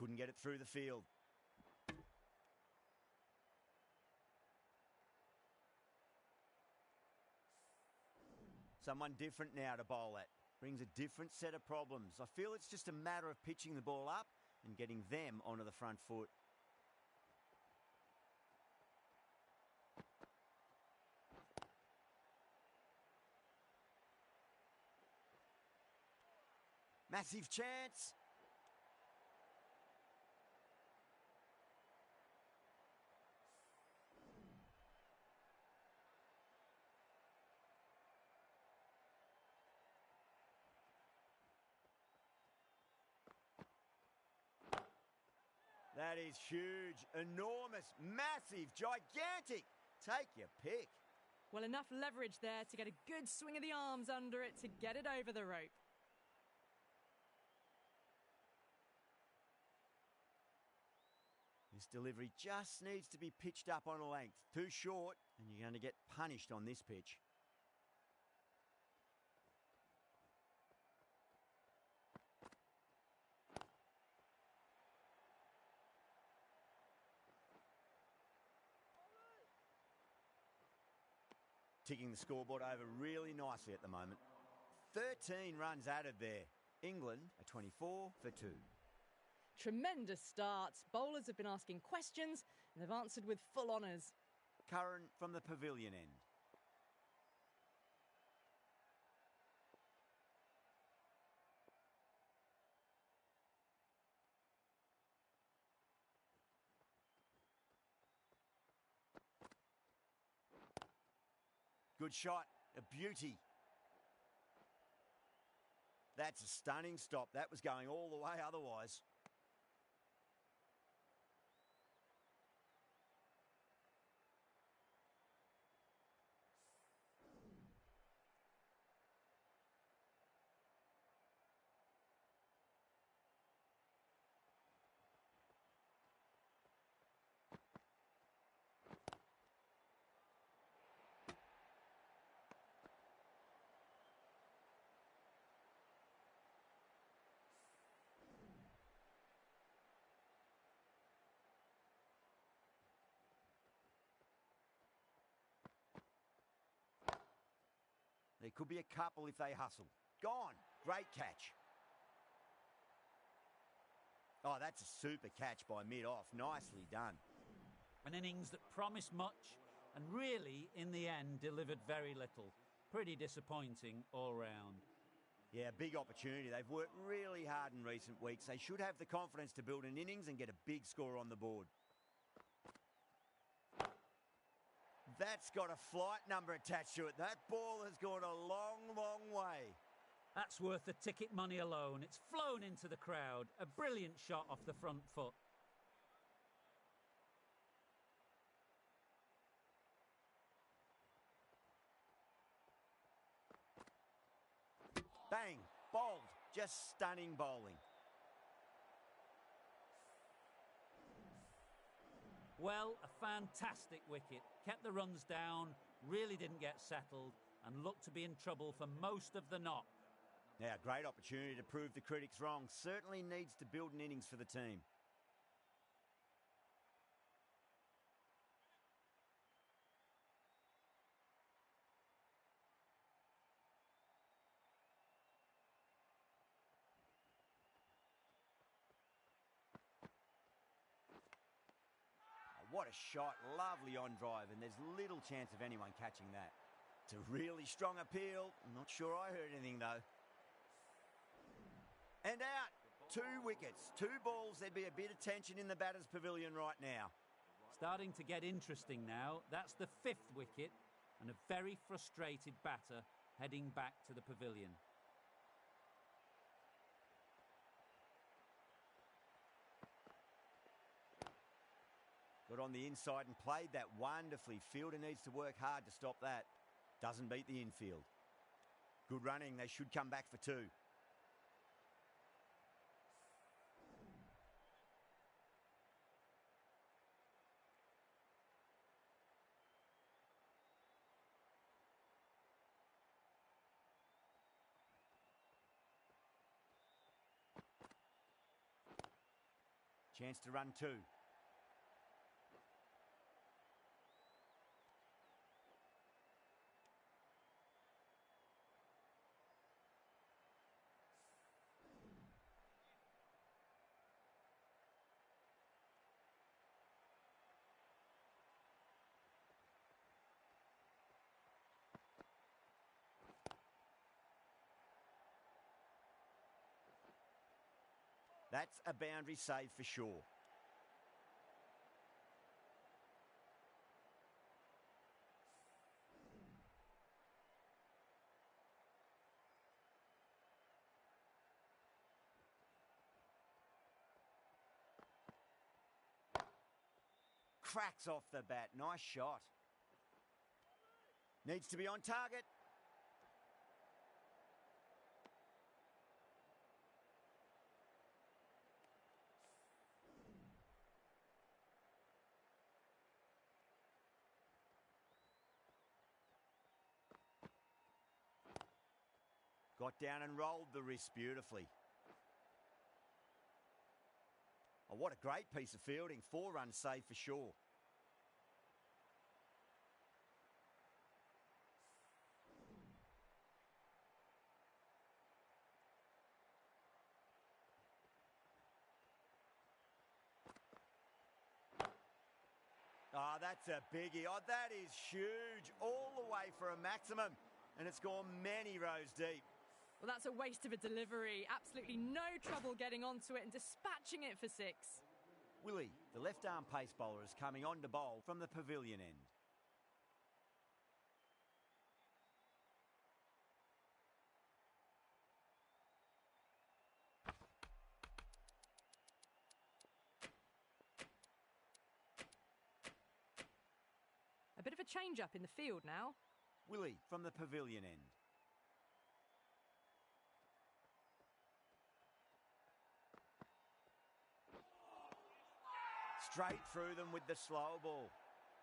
couldn't get it through the field. Someone different now to bowl at. Brings a different set of problems. I feel it's just a matter of pitching the ball up and getting them onto the front foot. Massive chance. That is huge, enormous, massive, gigantic. Take your pick. Well, enough leverage there to get a good swing of the arms under it to get it over the rope. This delivery just needs to be pitched up on a length. Too short, and you're going to get punished on this pitch. Ticking the scoreboard over really nicely at the moment. 13 runs added there. England are 24 for 2. Tremendous starts. Bowlers have been asking questions and they've answered with full honours. Curran from the pavilion end. Good shot, a beauty. That's a stunning stop. That was going all the way otherwise. There could be a couple if they hustle. Gone. Great catch. Oh, that's a super catch by mid-off. Nicely done. An innings that promised much and really, in the end, delivered very little. Pretty disappointing all round. Yeah, big opportunity. They've worked really hard in recent weeks. They should have the confidence to build an innings and get a big score on the board. That's got a flight number attached to it. That ball has gone a long, long way. That's worth the ticket money alone. It's flown into the crowd. A brilliant shot off the front foot. Bang, bowled. Just stunning bowling. Well, a fantastic wicket. Kept the runs down, really didn't get settled, and looked to be in trouble for most of the knock. Now, great opportunity to prove the critics wrong. Certainly needs to build an innings for the team. What a shot, lovely on drive, and there's little chance of anyone catching that. It's a really strong appeal. I'm not sure I heard anything though. And out, 2 wickets, 2 balls. There'd be a bit of tension in the batter's pavilion right now. Starting to get interesting now. That's the 5th wicket and a very frustrated batter heading back to the pavilion. Got on the inside and played that wonderfully. Fielder needs to work hard to stop that. Doesn't beat the infield. Good running. They should come back for 2. Chance to run two. That's a boundary save for sure. Cracks off the bat. Nice shot. Needs to be on target. Got down and rolled the wrist beautifully. Oh, what a great piece of fielding. 4 runs saved for sure. Oh, that's a biggie. Oh, that is huge. All the way for a maximum. And it's gone many rows deep. Well, that's a waste of a delivery. Absolutely no trouble getting onto it and dispatching it for 6. Willie, the left-arm pace bowler, is coming on to bowl from the pavilion end. A bit of a change-up in the field now. Willie from the pavilion end. Straight through them with the slow ball.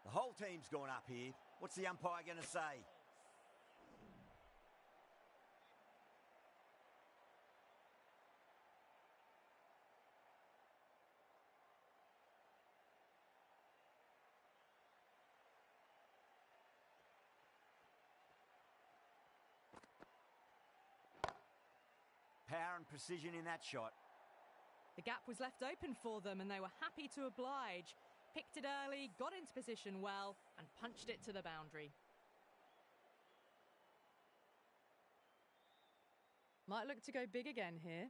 The whole team's gone up here. What's the umpire going to say? Power and precision in that shot. The gap was left open for them and they were happy to oblige. Picked it early, got into position well and punched it to the boundary. Might look to go big again here.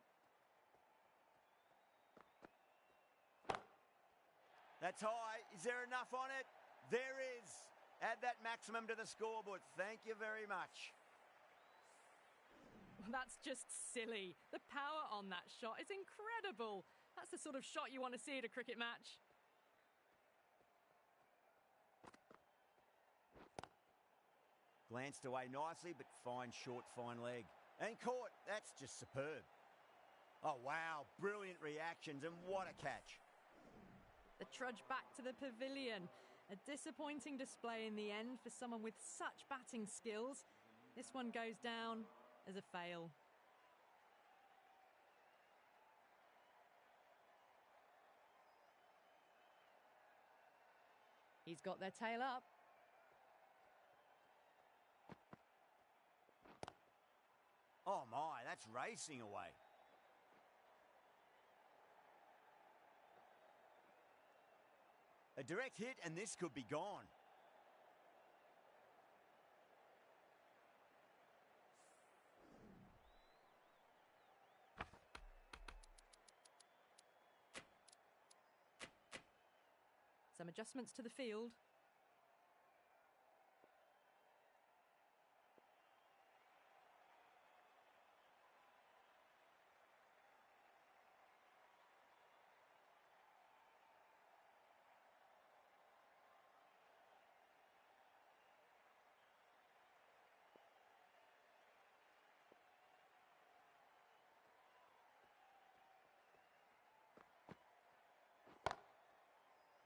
That's high. Is there enough on it? There is. Add that maximum to the scoreboard. Thank you very much. That's just silly. The power on that shot is incredible. That's the sort of shot you want to see at a cricket match. Glanced away nicely, but fine short, fine leg. And caught. That's just superb. Oh, wow. Brilliant reactions, and what a catch. The trudge back to the pavilion. A disappointing display in the end for someone with such batting skills. This one goes down as a fail. He's got their tail up. Oh my, that's racing away. A direct hit and this could be gone. Some adjustments to the field.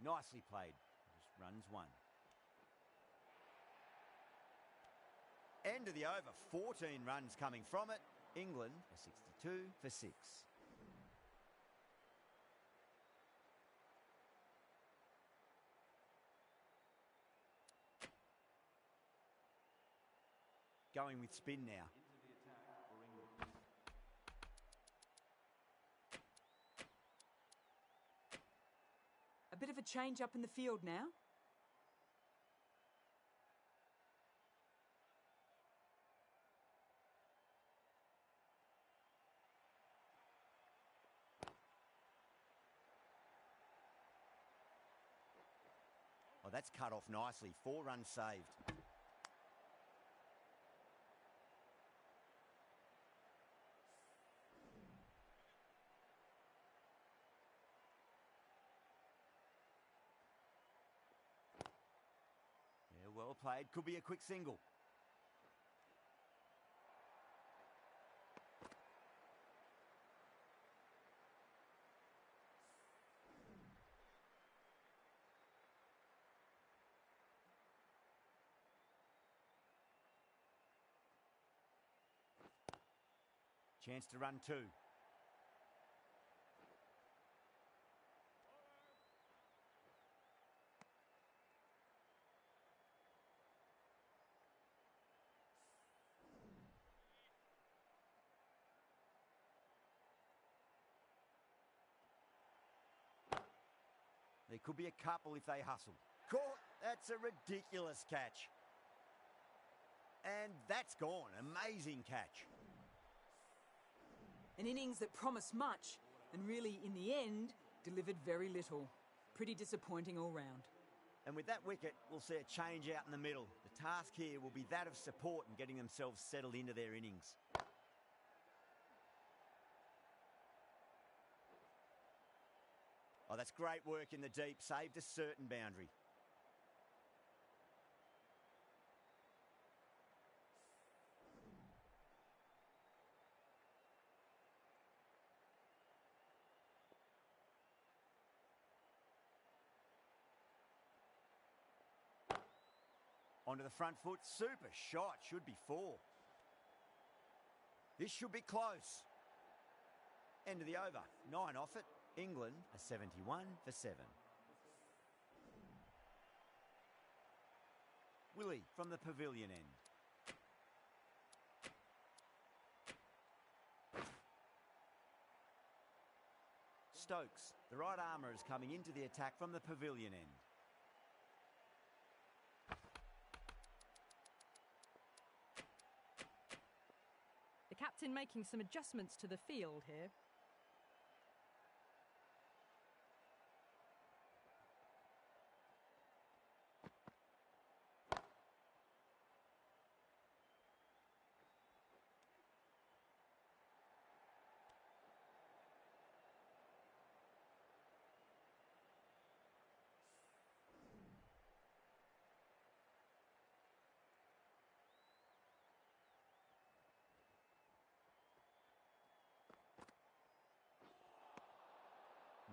Nicely played. Just runs one. End of the over. 14 runs coming from it. England are 62 for 6. going with spin now. A bit of a change up in the field now. Oh, that's cut off nicely. 4 runs saved. Yeah, well played. Could be a quick single. Chance to run 2. There could be a couple if they hustle. Caught! That's a ridiculous catch. And that's gone. Amazing catch. An innings that promised much and really, in the end, delivered very little. Pretty disappointing all round. And with that wicket, we'll see a change out in the middle. The task here will be that of support and getting themselves settled into their innings. Oh, that's great work in the deep. Saved a certain boundary. Onto the front foot. Super shot. Should be 4. This should be close. End of the over. 9 off it. England are 71 for 7. Willie from the pavilion end. Stokes, the right armour, is coming into the attack from the pavilion end. The captain making some adjustments to the field here.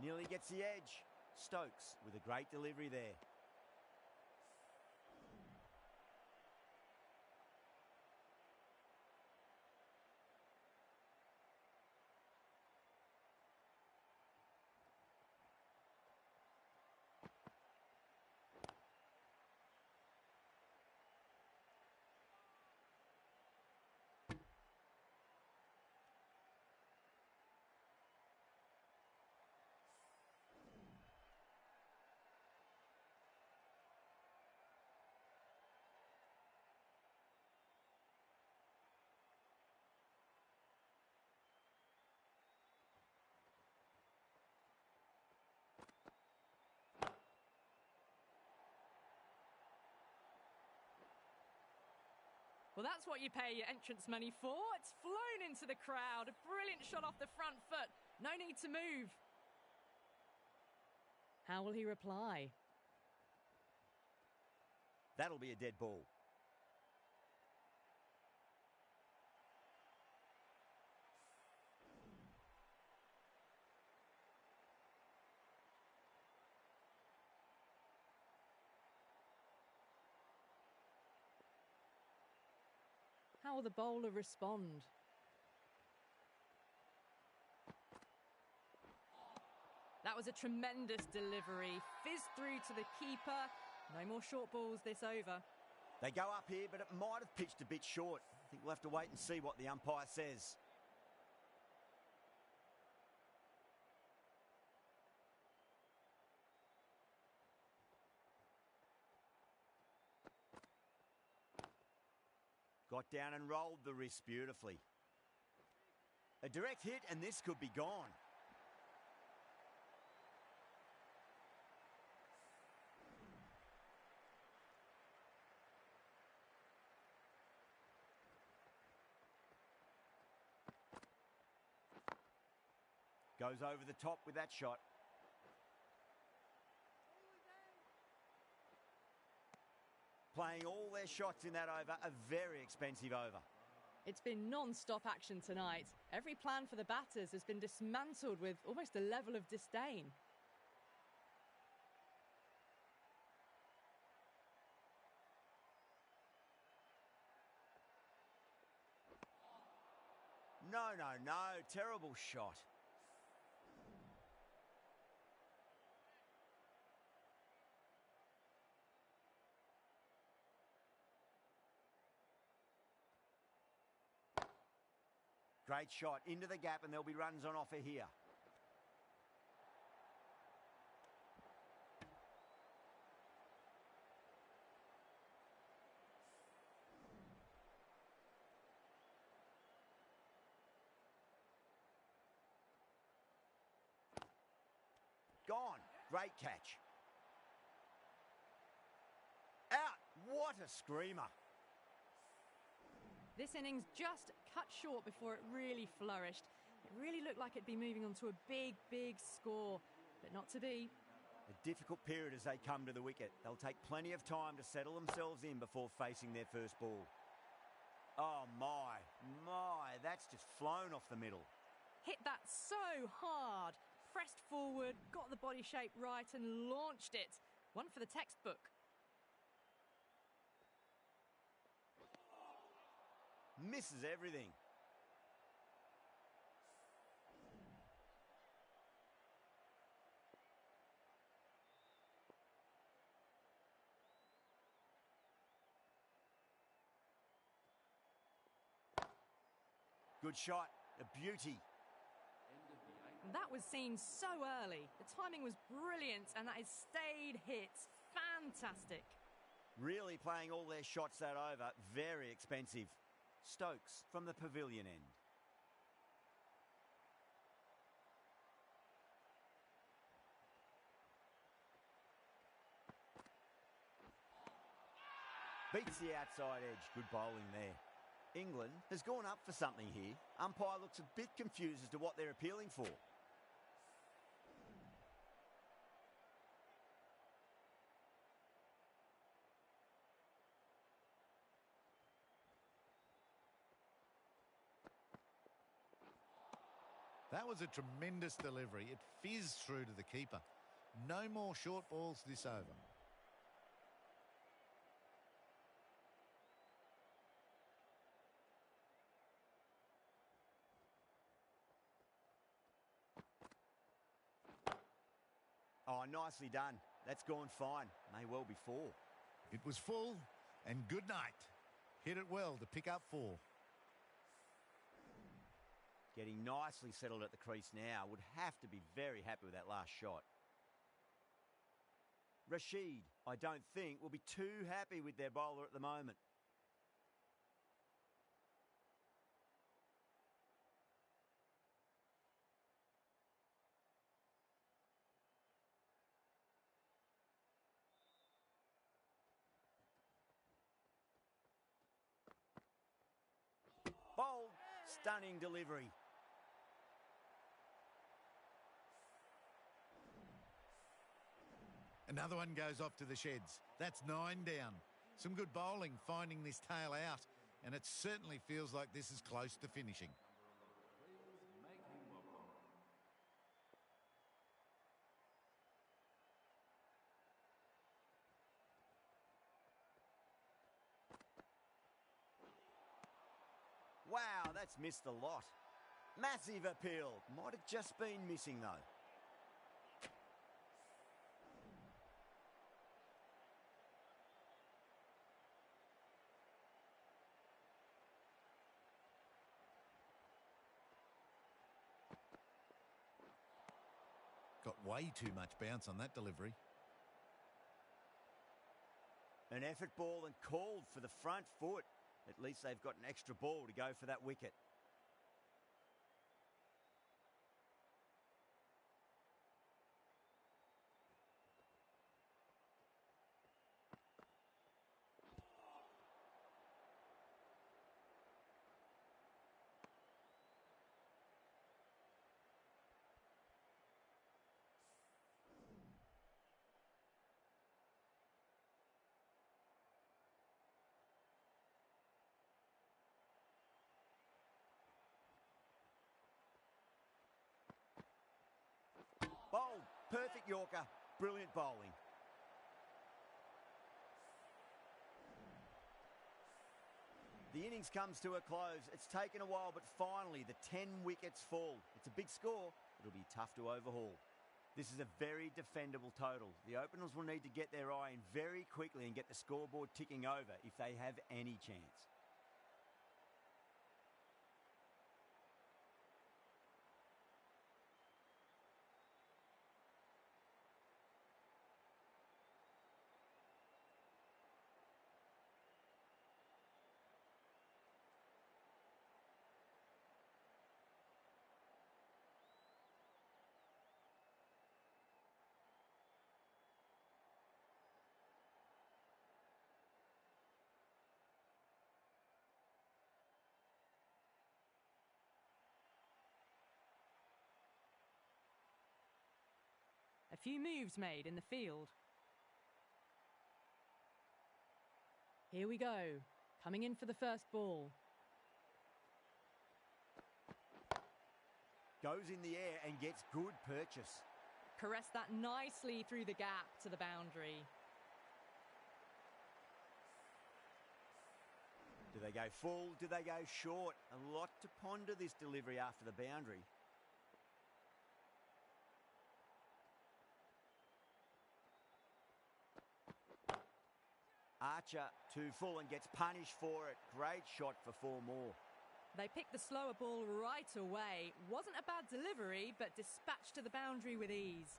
Nearly gets the edge. Stokes with a great delivery there. Well, that's what you pay your entrance money for. It's flown into the crowd. A brilliant shot off the front foot. No need to move. How will he reply? That'll be a dead ball. How will the bowler respond? That was a tremendous delivery. Fizzed through to the keeper. No more short balls this over. They go up here, but it might have pitched a bit short. think we'll have to wait and see what the umpire says. Got down and rolled the wrist beautifully. A direct hit and this could be gone. Goes over the top with that shot. Playing all their shots in that over, a very expensive over. It's been non-stop action tonight. Every plan for the batters has been dismantled with almost a level of disdain. No, terrible shot. Great shot into the gap and there'll be runs on offer here. Gone. Great catch. Out. What a screamer. This innings just cut short before it really flourished. It really looked like it'd be moving on to a big, big score, but not to be. A difficult period as they come to the wicket. They'll take plenty of time to settle themselves in before facing their first ball. Oh my, that's just flown off the middle. Hit that so hard. Pressed forward, got the body shape right and launched it. One for the textbook. Misses everything. Good shot, a beauty. That was seen so early. The timing was brilliant and that is stayed hits. Fantastic. Really playing all their shots that over. Very expensive. Stokes from the pavilion end. Beats the outside edge. Good bowling there. England has gone up for something here. Umpire looks a bit confused as to what they're appealing for. That was a tremendous delivery. It fizzed through to the keeper. No more short balls this over. Oh, nicely done. That's gone fine. May well be 4. It was full and good night. Hit it well to pick up 4. Getting nicely settled at the crease now. Would have to be very happy with that last shot. Rashid, I don't think, will be too happy with their bowler at the moment. Bold, stunning delivery. Another one goes off to the sheds. That's 9 down. Some good bowling finding this tail out, and it certainly feels like this is close to finishing. Wow, that's missed a lot. Massive appeal. Might have just been missing though. way too much bounce on that delivery. An effort ball and called for the front foot. At least they've got an extra ball to go for that wicket. Bowled. Perfect Yorker. Brilliant bowling. The innings comes to a close. It's taken a while, but finally the 10 wickets fall. It's a big score. It'll be tough to overhaul. This is a very defendable total. The openers will need to get their eye in very quickly and get the scoreboard ticking over if they have any chance. A few moves made in the field. Here we go. Coming in for the first ball. Goes in the air and gets good purchase. Caress that nicely through the gap to the boundary. Do they go full? Do they go short? A lot to ponder this delivery after the boundary. Archer too full and gets punished for it. Great shot for 4 more. They picked the slower ball right away. Wasn't a bad delivery, but dispatched to the boundary with ease.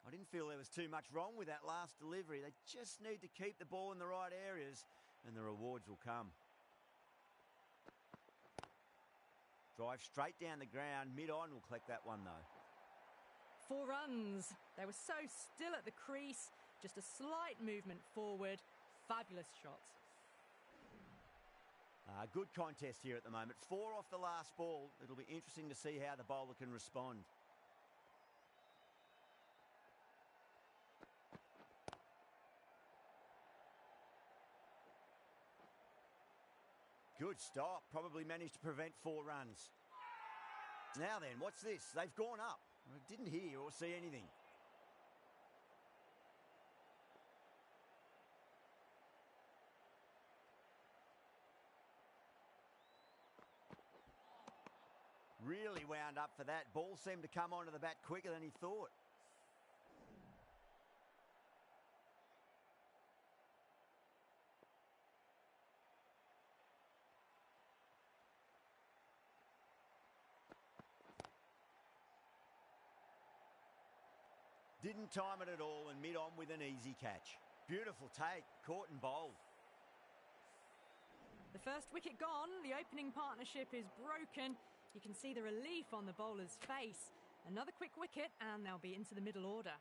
I didn't feel there was too much wrong with that last delivery. They just need to keep the ball in the right areas and the rewards will come. Drive straight down the ground. Mid-on will collect that one though. 4 runs. They were so still at the crease. Just a slight movement forward. Fabulous shot. Good contest here at the moment. 4 off the last ball. It'll be interesting to see how the bowler can respond. Good stop. Probably managed to prevent 4 runs. Now then, what's this? They've gone up. I didn't hear or see anything. Really wound up for that. Ball seemed to come onto the bat quicker than he thought. Didn't time it at all and mid-on with an easy catch. Beautiful take, caught and bowled. The first wicket gone, the opening partnership is broken. You can see the relief on the bowler's face. Another quick wicket and they'll be into the middle order.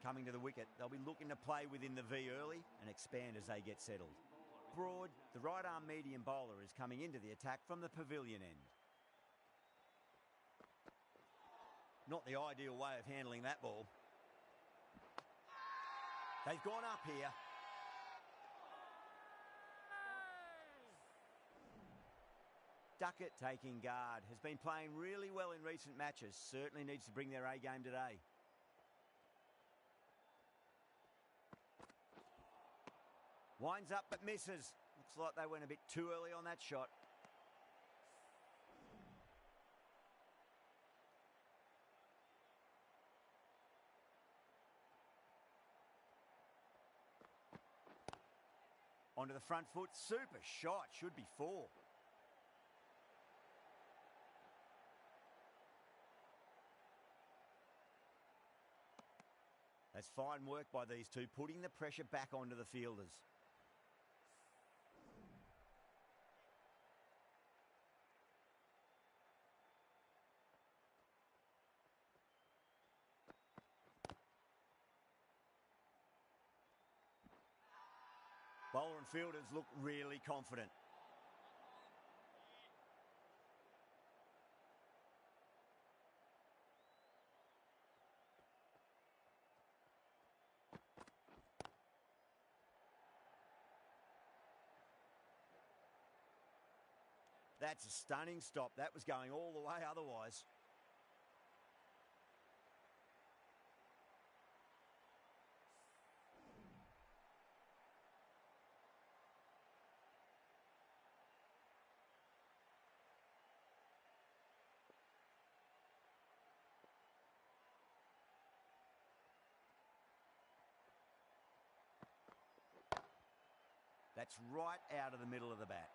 Coming to the wicket, they'll be looking to play within the V early and expand as they get settled. Broad, the right arm medium bowler is coming into the attack from the pavilion end. Not the ideal way of handling that ball. They've gone up here. Duckett taking guard. Has been playing really well in recent matches. Certainly needs to bring their A game today. Winds up but misses. Looks like they went a bit too early on that shot. Onto the front foot. Super shot. Should be 4. That's fine work by these two, putting the pressure back onto the fielders. Bowler and fielders look really confident. That's a stunning stop. That was going all the way otherwise. That's right out of the middle of the bat.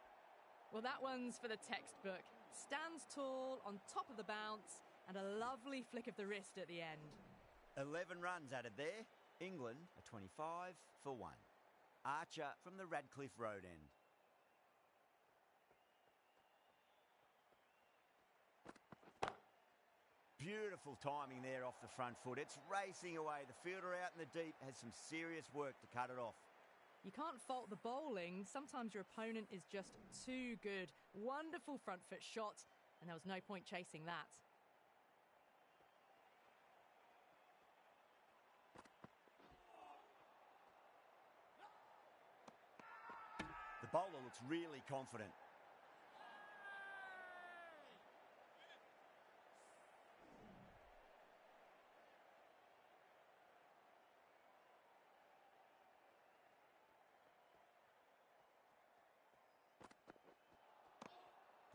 Well, that one's for the textbook. Stands tall, on top of the bounce, and a lovely flick of the wrist at the end. 11 runs added there. England are 25 for 1. Archer from the Radcliffe Road end. Beautiful timing there off the front foot. It's racing away. The fielder out in the deep has some serious work to cut it off. You can't fault the bowling. Sometimes your opponent is just too good. Wonderful front foot shot, and there was no point chasing that. The bowler looks really confident.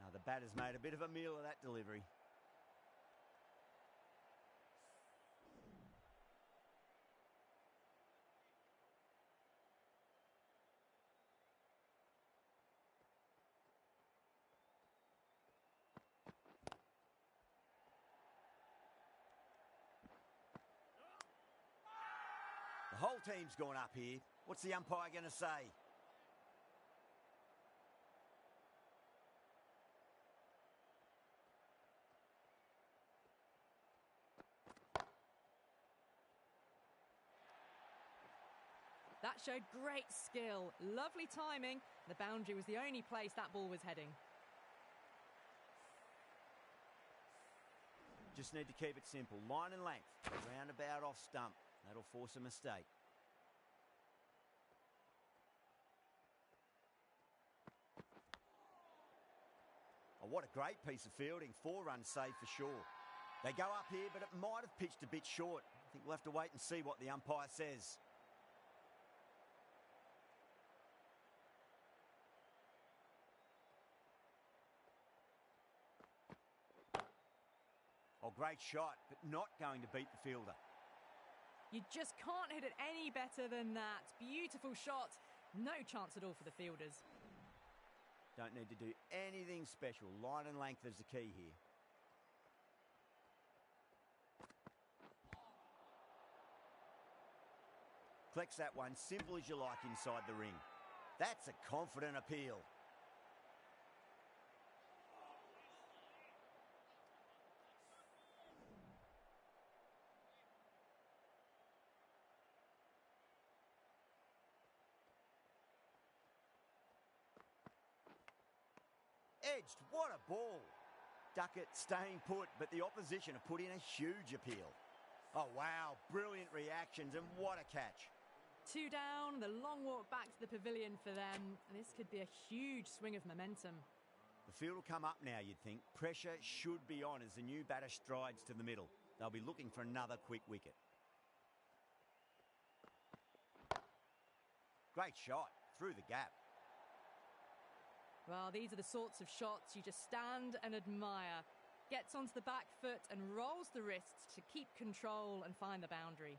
Now the batter's made a bit of a meal of that delivery. The whole team's gone up here. What's the umpire going to say? That showed great skill. Lovely timing. The boundary was the only place that ball was heading. Just need to keep it simple. Line and length. Roundabout off stump. That'll force a mistake. Oh, what a great piece of fielding. 4 runs saved for sure. They go up here, but it might have pitched a bit short. I think we'll have to wait and see what the umpire says. Oh, great shot, but not going to beat the fielder. You just can't hit it any better than that. Beautiful shot. No chance at all for the fielders. Don't need to do anything special. Line and length is the key here. Collects that one, simple as you like inside the ring. That's a confident appeal. Edged, what a ball. Duckett staying put, but the opposition have put in a huge appeal. Oh, wow, brilliant reactions, and what a catch. 2 down, the long walk back to the pavilion for them, and this could be a huge swing of momentum. The field will come up now, you'd think. Pressure should be on as the new batter strides to the middle. They'll be looking for another quick wicket. Great shot, through the gap. Well, these are the sorts of shots you just stand and admire. Gets onto the back foot and rolls the wrists to keep control and find the boundary.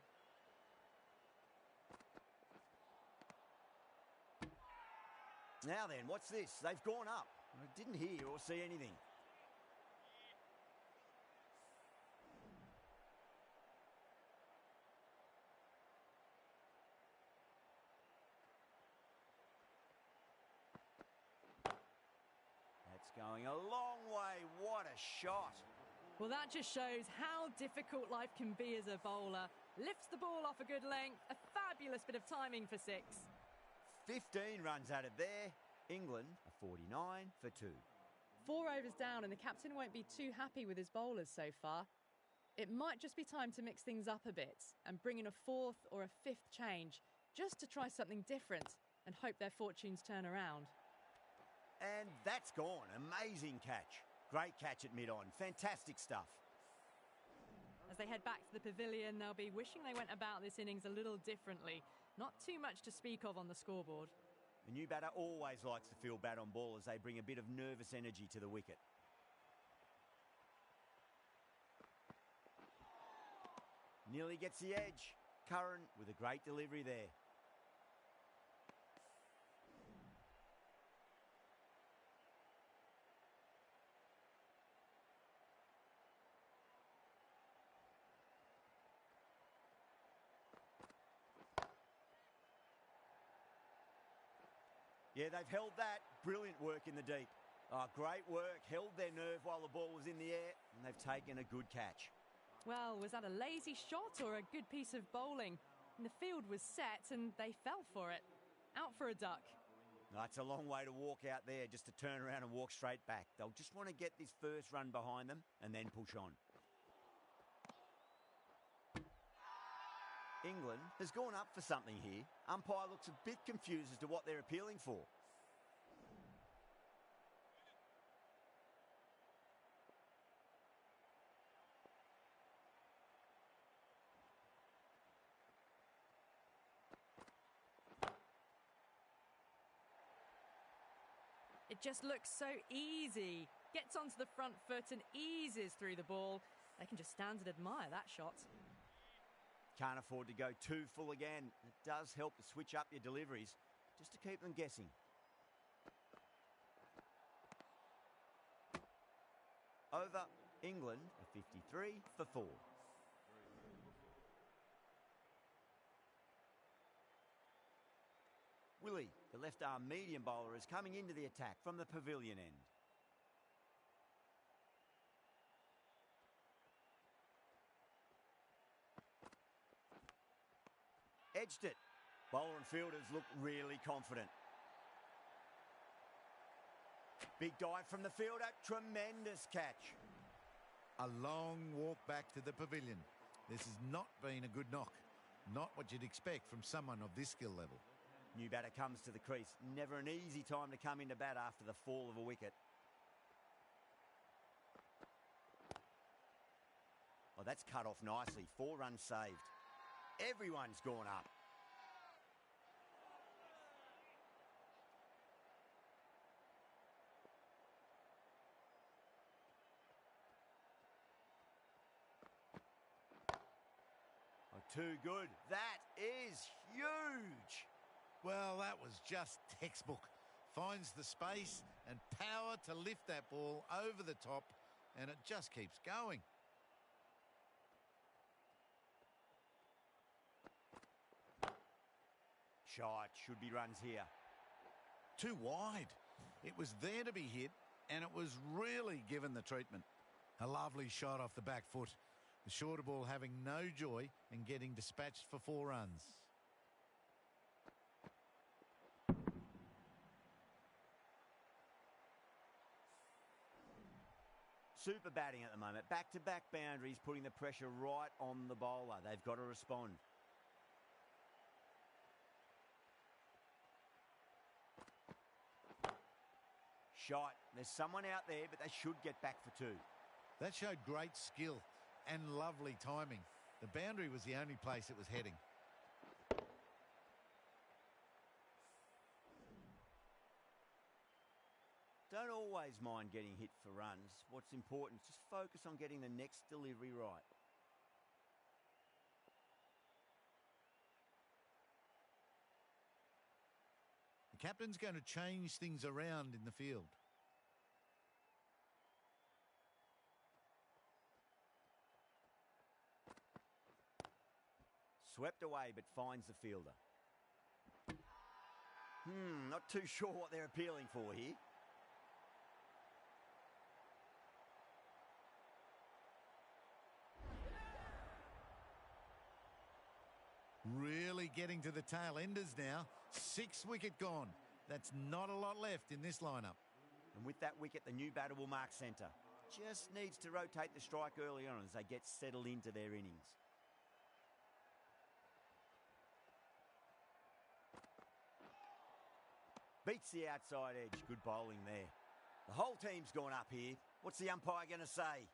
Now then, what's this? They've gone up. I didn't hear or see anything. That's going a long way. What a shot. Well, that just shows how difficult life can be as a bowler. Lifts the ball off a good length. A fabulous bit of timing for 6. 15 runs out of there. England are 49 for 2. 4 overs down, and the captain won't be too happy with his bowlers so far. It might just be time to mix things up a bit and bring in a 4th or a 5th change, just to try something different and hope their fortunes turn around. And that's gone. Amazing catch. Great catch at mid-on. Fantastic stuff. As they head back to the pavilion, they'll be wishing they went about this innings a little differently. Not too much to speak of on the scoreboard. The new batter always likes to feel bat on ball as they bring a bit of nervous energy to the wicket. Nearly gets the edge. Curran with a great delivery there. Yeah, they've held that. Brilliant work in the deep. Oh, great work. Held their nerve while the ball was in the air, and they've taken a good catch. Well, was that a lazy shot or a good piece of bowling? And the field was set and they fell for it. Out for a duck. That's a long way to walk out there just to turn around and walk straight back. They'll just want to get this first run behind them and then push on. England has gone up for something here. Umpire looks a bit confused as to what they're appealing for. It just looks so easy. Gets onto the front foot and eases through the ball. They can just stand and admire that shot. Can't afford to go too full again. It does help to switch up your deliveries just to keep them guessing. Over England, a 53 for 4. Willie, the left-arm medium bowler, is coming into the attack from the pavilion end. Edged it. Bowler and fielders look really confident. Big dive from the fielder. Tremendous catch. A long walk back to the pavilion. This has not been a good knock. Not what you'd expect from someone of this skill level. New batter comes to the crease. Never an easy time to come into bat after the fall of a wicket. Oh, that's cut off nicely. 4 runs saved. Everyone's gone up. Oh, too good. That is huge. Well, that was just textbook. Finds the space and power to lift that ball over the top, and it just keeps going. Shot. Should be runs here. Too wide. It was there to be hit, and it was really given the treatment. A lovely shot off the back foot. The shorter ball having no joy and getting dispatched for 4 runs. Super batting at the moment. Back-to-back boundaries, putting the pressure right on the bowler. They've got to respond. Shot. There's someone out there, but they should get back for 2. That showed great skill and lovely timing. The boundary was the only place it was heading. Don't always mind getting hit for runs. What's important is just focus on getting the next delivery right. Captain's going to change things around in the field. Swept away but finds the fielder. Not too sure what they're appealing for here. Really getting to the tail enders now. 6 wicket gone. That's not a lot left in this lineup. And with that wicket, the new batter will mark centre. Just needs to rotate the strike early on as they get settled into their innings. Beats the outside edge. Good bowling there. The whole team's gone up here. What's the umpire going to say?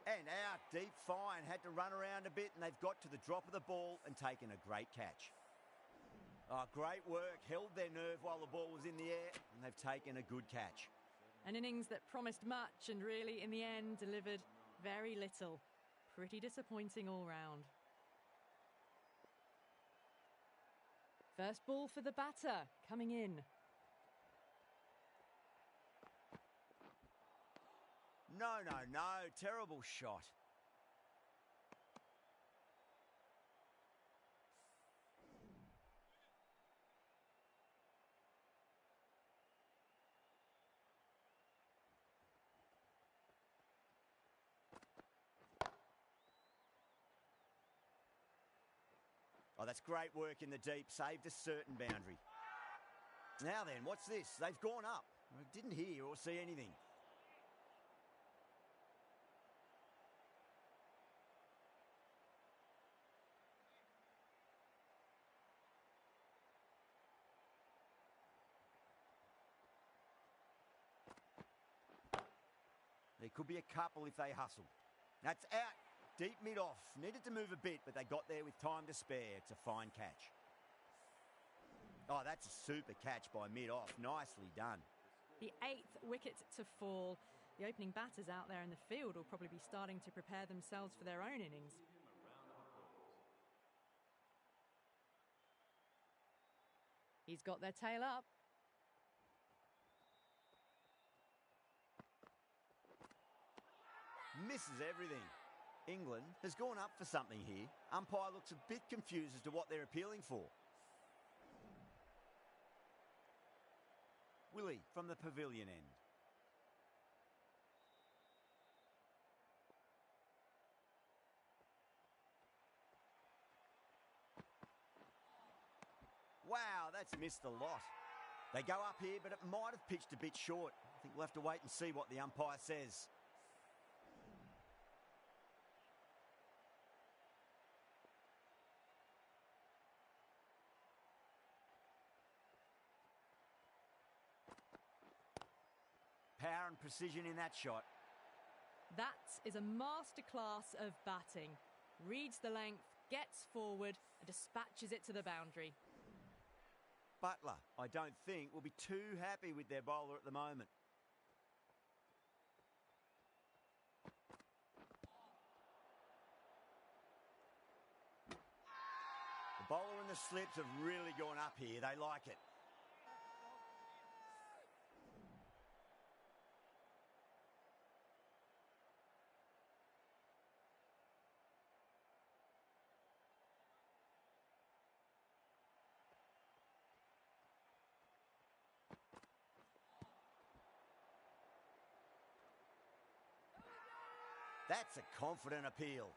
And out, deep fine. Had to run around a bit and they've got to the drop of the ball and taken a great catch. Oh, great work. Held their nerve while the ball was in the air and they've taken a good catch. An innings that promised much and really, in the end, delivered very little. Pretty disappointing all round. First ball for the batter, coming in. No, no, no. Terrible shot. Oh, that's great work in the deep. Saved a certain boundary. Now then, what's this? They've gone up. I didn't hear or see anything. There could be a couple if they hustle. That's out. Deep mid-off. Needed to move a bit, but they got there with time to spare. It's a fine catch. Oh, that's a super catch by mid-off. Nicely done. The 8th wicket to fall. The opening batters out there in the field will probably be starting to prepare themselves for their own innings. He's got their tail up. Misses everything. England has gone up for something here. Umpire looks a bit confused as to what they're appealing for. Willie from the pavilion end. Wow, that's missed a lot. They go up here, but it might have pitched a bit short. I think we'll have to wait and see what the umpire says. Power and precision in that shot. That is a masterclass of batting. Reads the length, gets forward and dispatches it to the boundary. Butler, I don't think, will be too happy with their bowler at the moment. The bowler and the slips have really gone up here. They like it. That's a confident appeal.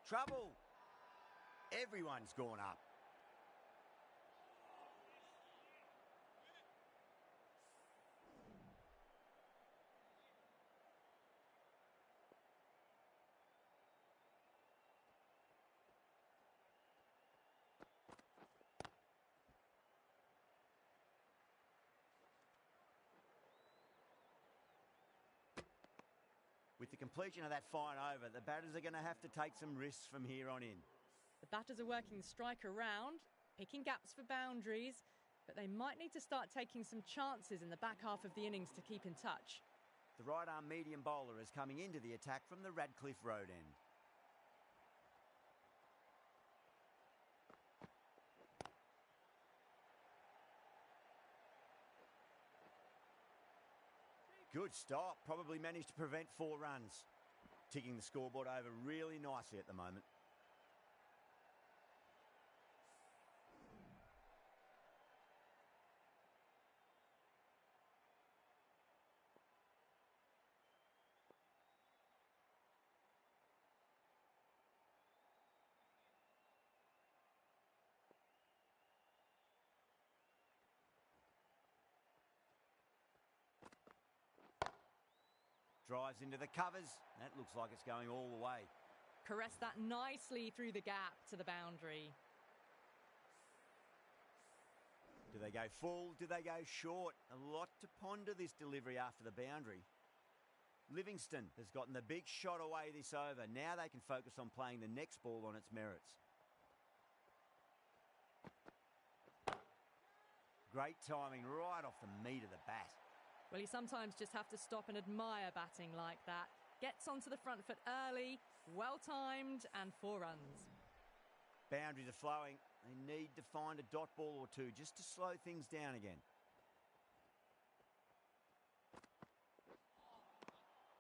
Trouble. Everyone's gone up. With the completion of that fine over, the batters are going to have to take some risks from here on in. The batters are working the strike around, picking gaps for boundaries, but they might need to start taking some chances in the back half of the innings to keep in touch. The right-arm medium bowler is coming into the attack from the Radcliffe Road end. Good stop. Probably managed to prevent 4 runs. Ticking the scoreboard over really nicely at the moment. Drives into the covers. That looks like it's going all the way. Caress that nicely through the gap to the boundary. Do they go full? Do they go short? A lot to ponder this delivery after the boundary. Livingston has gotten the big shot away this over. Now they can focus on playing the next ball on its merits. Great timing right off the meat of the bat. Well, you sometimes just have to stop and admire batting like that. Gets onto the front foot early, well-timed, and 4 runs. Boundaries are flowing. They need to find a dot ball or two just to slow things down again.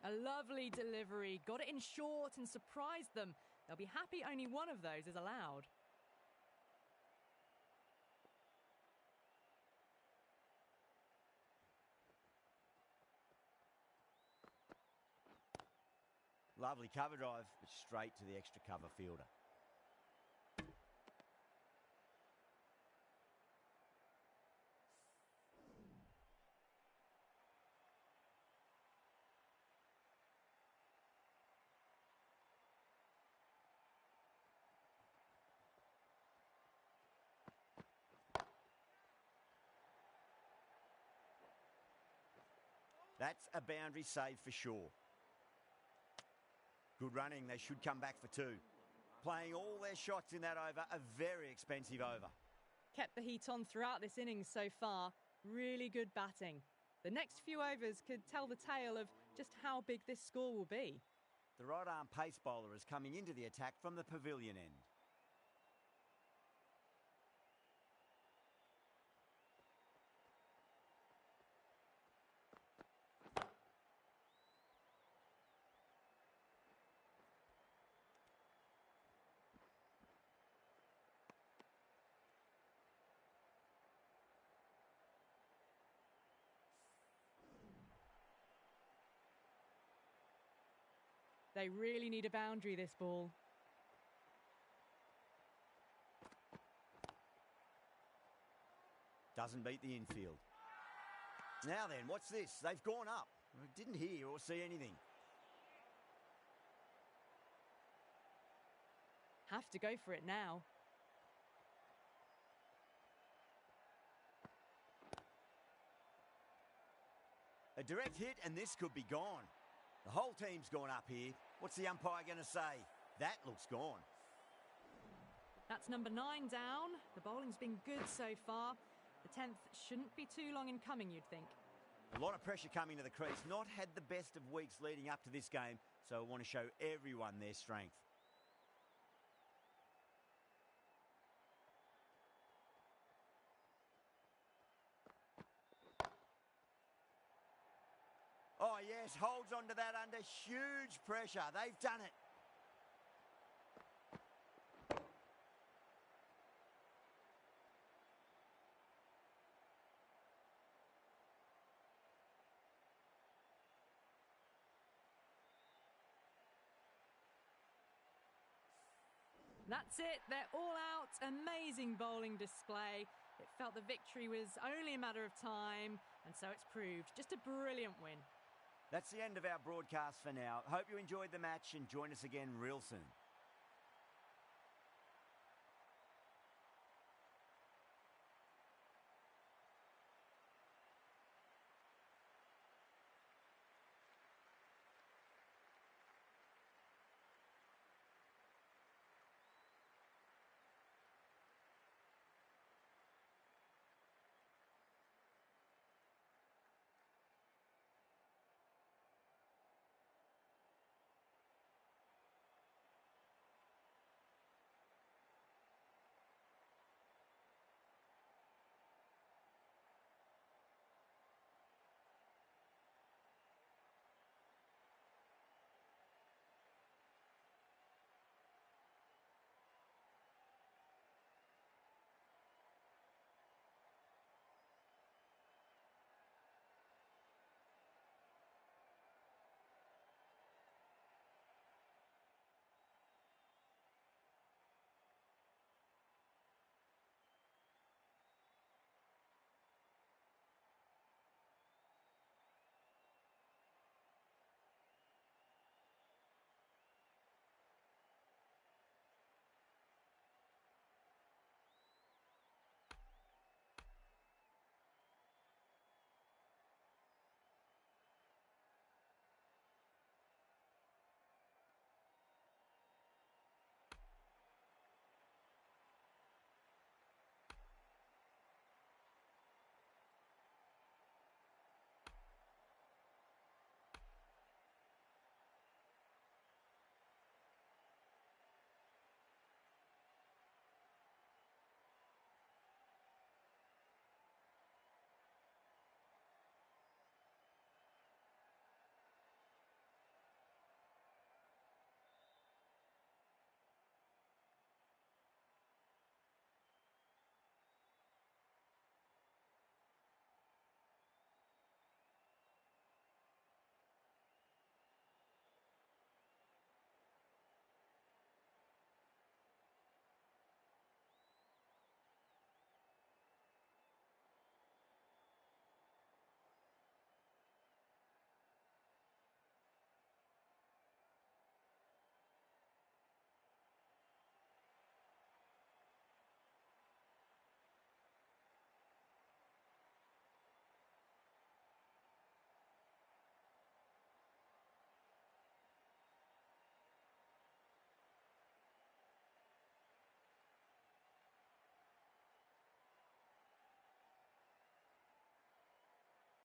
A lovely delivery. Got it in short and surprised them. They'll be happy only one of those is allowed. Lovely cover drive, but straight to the extra cover fielder. That's a boundary save for sure. Good running. They should come back for 2. Playing all their shots in that over, a very expensive over. Kept the heat on throughout this innings so far. Really good batting. The next few overs could tell the tale of just how big this score will be. The right-arm pace bowler is coming into the attack from the pavilion end. They really need a boundary, this ball. Doesn't beat the infield. Now then, what's this? They've gone up. I didn't hear or see anything. Have to go for it now. A direct hit and this could be gone. The whole team's gone up here. What's the umpire going to say? That looks gone. That's number 9 down. The bowling's been good so far. The 10th shouldn't be too long in coming, you'd think. A lot of pressure coming to the crease. Not had the best of weeks leading up to this game, so I want to show everyone their strength. Oh, yes, holds on to that under huge pressure. They've done it. That's it. They're all out. Amazing bowling display. It felt the victory was only a matter of time, and so it's proved. Just a brilliant win. That's the end of our broadcast for now. Hope you enjoyed the match and join us again real soon.